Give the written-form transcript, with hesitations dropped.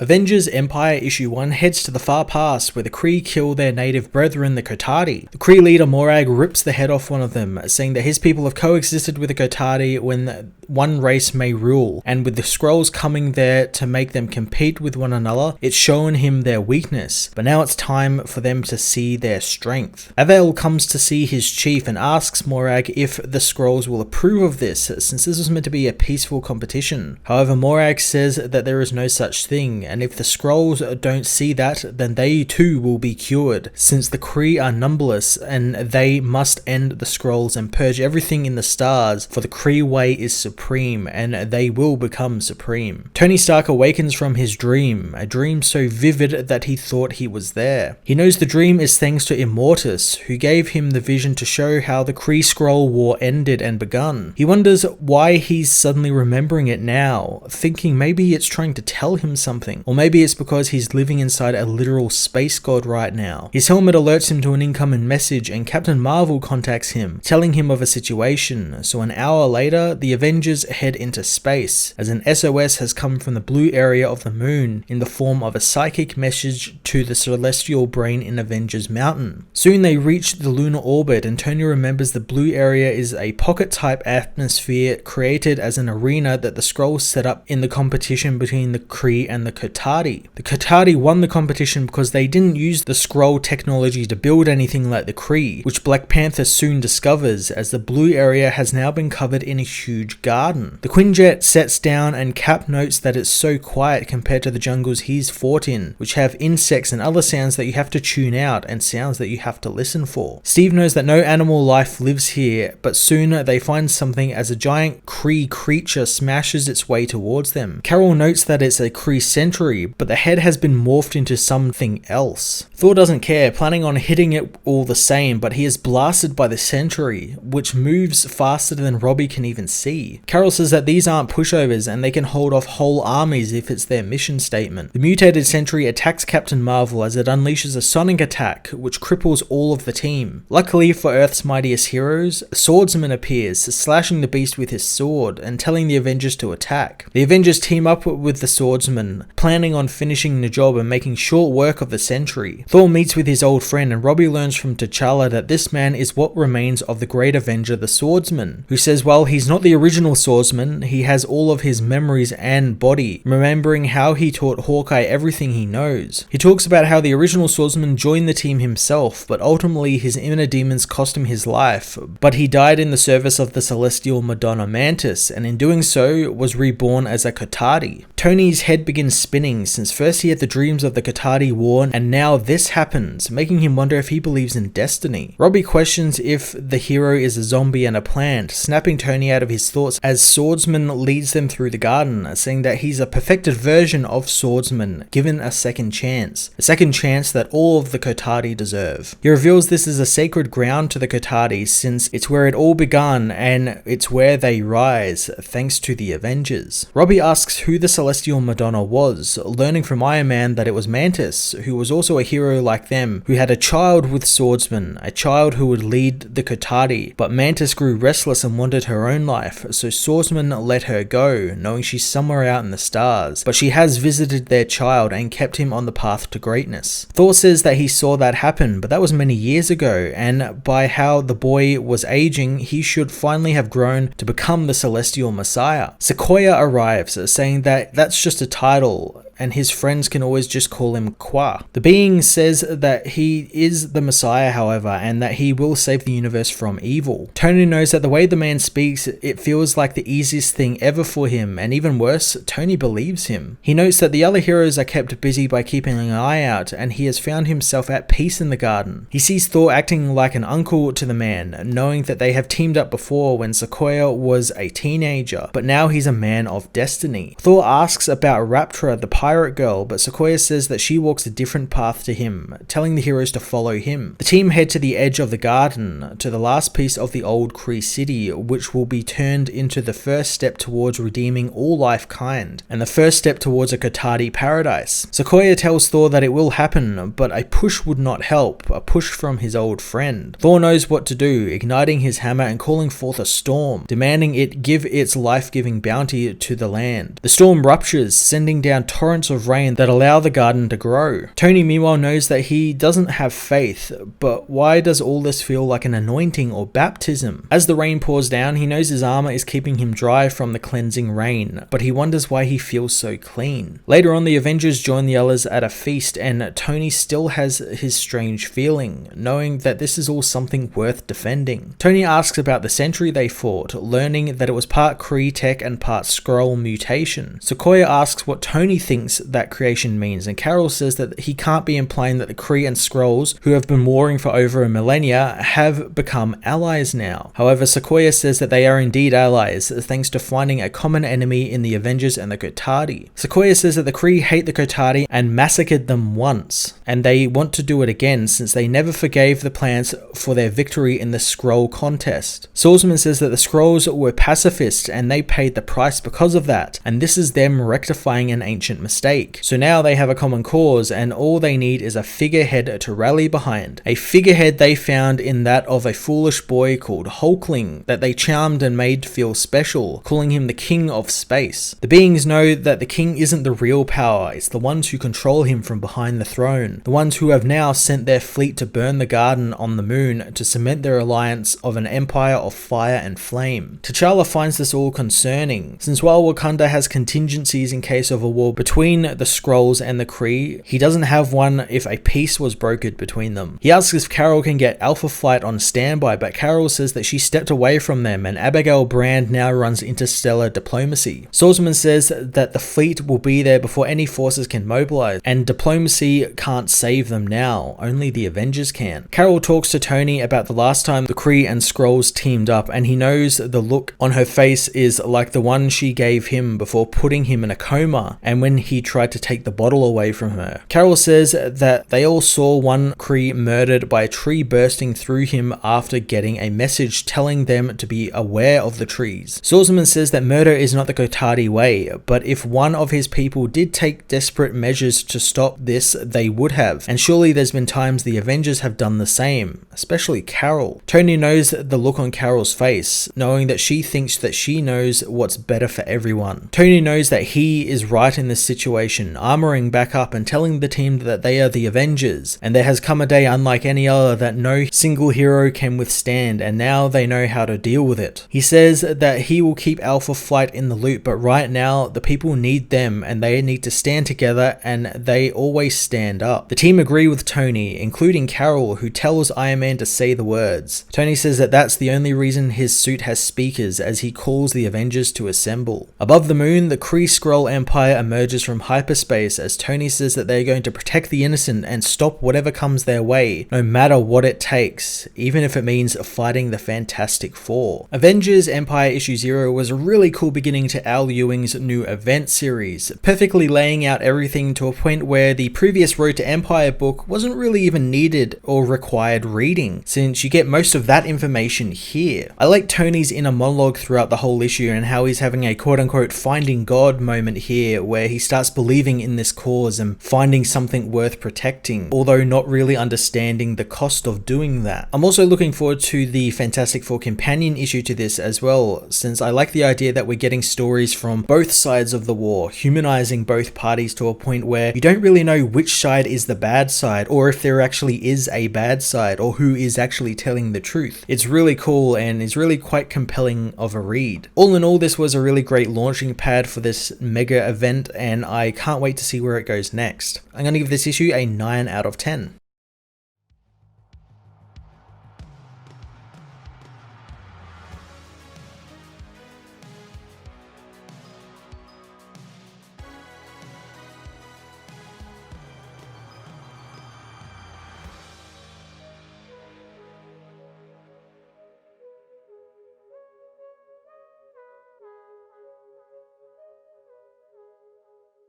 Avengers Empire Issue 1 heads to the far past where the Kree kill their native brethren, the Kotati. The Kree leader Morag rips the head off one of them, saying that his people have coexisted with the Kotati when one race may rule, and with the Skrulls coming there to make them compete with one another, it's shown him their weakness, but now it's time for them to see their strength. Avail comes to see his chief and asks Morag if the Skrulls will approve of this, since this was meant to be a peaceful competition. However, Morag says that there is no such thing, and if the Skrulls don't see that, then they too will be cured, since the Kree are numberless and they must end the Skrulls and purge everything in the stars, for the Kree way is supreme and they will become supreme. Tony Stark awakens from his dream, a dream so vivid that he thought he was there. He knows the dream is thanks to Immortus, who gave him the vision to show how the Kree-Skrull war ended and begun. He wonders why he's suddenly remembering it now, thinking maybe it's trying to tell him something, or maybe it's because he's living inside a literal space god right now. His helmet alerts him to an incoming message and Captain Marvel contacts him, telling him of a situation, so an hour later, the Avengers head into space, as an SOS has come from the blue area of the moon in the form of a psychic message to the celestial brain in Avengers Mountain. Soon they reach the lunar orbit and Tony remembers the blue area is a pocket-type atmosphere created as an arena that the Skrulls set up in the competition between the Kree and the Kotati. The Kotati won the competition because they didn't use the Skrull technology to build anything like the Kree, which Black Panther soon discovers, as the blue area has now been covered in a huge garden. The Quinjet sets down and Cap notes that it's so quiet compared to the jungles he's fought in, which have insects and other sounds that you have to tune out and sounds that you have to listen for. Steve knows that no animal life lives here, but soon they find something as a giant Kree creature smashes its way towards them. Carol notes that it's a Kree sentry, but the head has been morphed into something else. Thor doesn't care, planning on hitting it all the same, but he is blasted by the sentry, which moves faster than Robbie can even see. Carol says that these aren't pushovers and they can hold off whole armies if it's their mission statement. The mutated sentry attacks Captain Marvel as it unleashes a sonic attack, which cripples all of the team. Luckily for Earth's mightiest heroes, a swordsman appears, slashing the beast with his sword and telling the Avengers to attack. The Avengers team up with the swordsman, planning on finishing the job and making short work of the sentry. Thor meets with his old friend and Robbie learns from T'Challa that this man is what remains of the great Avenger, the swordsman, who says while he's not the original swordsman, he has all of his memories and body, remembering how he taught Hawkeye everything he knows. He talks about how the original swordsman joined the team himself, but ultimately his inner demons cost him his life, but he died in the service of the celestial Madonna Mantis, and in doing so was reborn as a Kotati. Tony's head begins spinning, since first he had the dreams of the Kotati war and now this happens, making him wonder if he believes in destiny. Robbie questions if the hero is a zombie and a plant, snapping Tony out of his thoughts as Swordsman leads them through the garden, saying that he's a perfected version of Swordsman, given a second chance that all of the Kotati deserve. He reveals this is a sacred ground to the Kotati, since it's where it all begun and it's where they rise, thanks to the Avengers. Robbie asks who the Celestial Madonna was, learning from Iron Man that it was Mantis, who was also a hero like them, who had a child with Swordsman, a child who would lead the Kotati, but Mantis grew restless and wanted her own life, so Swordsman let her go, knowing she's somewhere out in the stars, but she has visited their child and kept him on the path to greatness. Thor says that he saw that happen, but that was many years ago, and by how the boy was aging, he should finally have grown to become the Celestial Messiah. Sequoia arrives, saying that that's just a title, and his friends can always just call him Qua. The being says that he is the Messiah, however, and that he will save the universe from evil. Tony knows that the way the man speaks, it feels like the easiest thing ever for him, and even worse, Tony believes him. He notes that the other heroes are kept busy by keeping an eye out, and he has found himself at peace in the garden. He sees Thor acting like an uncle to the man, knowing that they have teamed up before when Sequoia was a teenager, but now he's a man of destiny. Thor asks about Raptra, the pirate girl, but Sequoia says that she walks a different path to him, telling the heroes to follow him. The team head to the edge of the garden, to the last piece of the old Kree city, which will be turned into the first step towards redeeming all life kind, and the first step towards a Kotati paradise. Sequoia tells Thor that it will happen, but a push would not help, a push from his old friend. Thor knows what to do, igniting his hammer and calling forth a storm, demanding it give its life-giving bounty to the land. The storm ruptures, sending down torrents torrents of rain that allow the garden to grow. Tony meanwhile knows that he doesn't have faith, but why does all this feel like an anointing or baptism? As the rain pours down, he knows his armor is keeping him dry from the cleansing rain, but he wonders why he feels so clean. Later on, the Avengers join the others at a feast, and Tony still has his strange feeling, knowing that this is all something worth defending. Tony asks about the century they fought, learning that it was part Kree tech and part Skrull mutation. Sequoia asks what Tony thinks that creation means, and Carol says that he can't be implying that the Kree and Skrulls, who have been warring for over a millennia, have become allies now. However, Sequoia says that they are indeed allies, thanks to finding a common enemy in the Avengers and the Kotati. Sequoia says that the Kree hate the Kotati and massacred them once, and they want to do it again since they never forgave the plants for their victory in the Skrull contest. Swordsman says that the Skrulls were pacifists and they paid the price because of that, and this is them rectifying an ancient mistake. So now they have a common cause, and all they need is a figurehead to rally behind. A figurehead they found in that of a foolish boy called Hulkling that they charmed and made feel special, calling him the King of Space. The beings know that the king isn't the real power, it's the ones who control him from behind the throne, the ones who have now sent their fleet to burn the garden on the moon to cement their alliance of an empire of fire and flame. T'Challa finds this all concerning, since while Wakanda has contingencies in case of a war between the Skrulls and the Kree, he doesn't have one if a peace was brokered between them. He asks if Carol can get Alpha Flight on standby, but Carol says that she stepped away from them and Abigail Brand now runs interstellar diplomacy. Swordsman says that the fleet will be there before any forces can mobilize, and diplomacy can't save them now, only the Avengers can. Carol talks to Tony about the last time the Kree and Skrulls teamed up, and he knows the look on her face is like the one she gave him before putting him in a coma and when he tried to take the bottle away from her. Carol says that they all saw one Kree murdered by a tree bursting through him after getting a message telling them to be aware of the trees. Swordsman says that murder is not the Kotati way, but if one of his people did take desperate measures to stop this, they would have, and surely there's been times the Avengers have done the same, especially Carol. Tony knows the look on Carol's face, knowing that she thinks that she knows what's better for everyone. Tony knows that he is right in this situation, armoring back up and telling the team that they are the Avengers, and there has come a day unlike any other that no single hero can withstand, and now they know how to deal with it. He says that he will keep Alpha Flight in the loop, but right now the people need them and they need to stand together, and they always stand up. The team agree with Tony, including Carol, who tells Iron Man to say the words. Tony says that that's the only reason his suit has speakers, as he calls the Avengers to assemble. Above the moon, the Kree Skrull Empire emerges from hyperspace as Tony says that they're going to protect the innocent and stop whatever comes their way, no matter what it takes, even if it means fighting the Fantastic Four. Avengers Empire Issue 0 was a really cool beginning to Al Ewing's new event series, perfectly laying out everything to a point where the previous Road to Empire book wasn't really even needed or required reading, since you get most of that information here. I like Tony's inner monologue throughout the whole issue and how he's having a quote-unquote finding God moment here, where he starts believing in this cause and finding something worth protecting, although not really understanding the cost of doing that. I'm also looking forward to the Fantastic Four companion issue to this as well, since I like the idea that we're getting stories from both sides of the war, humanizing both parties to a point where you don't really know which side is the bad side, or if there actually is a bad side, or who is actually telling the truth. It's really cool and is really quite compelling of a read. All in all, this was a really great launching pad for this mega event, and I can't wait to see where it goes next. I'm going to give this issue a 9 out of 10.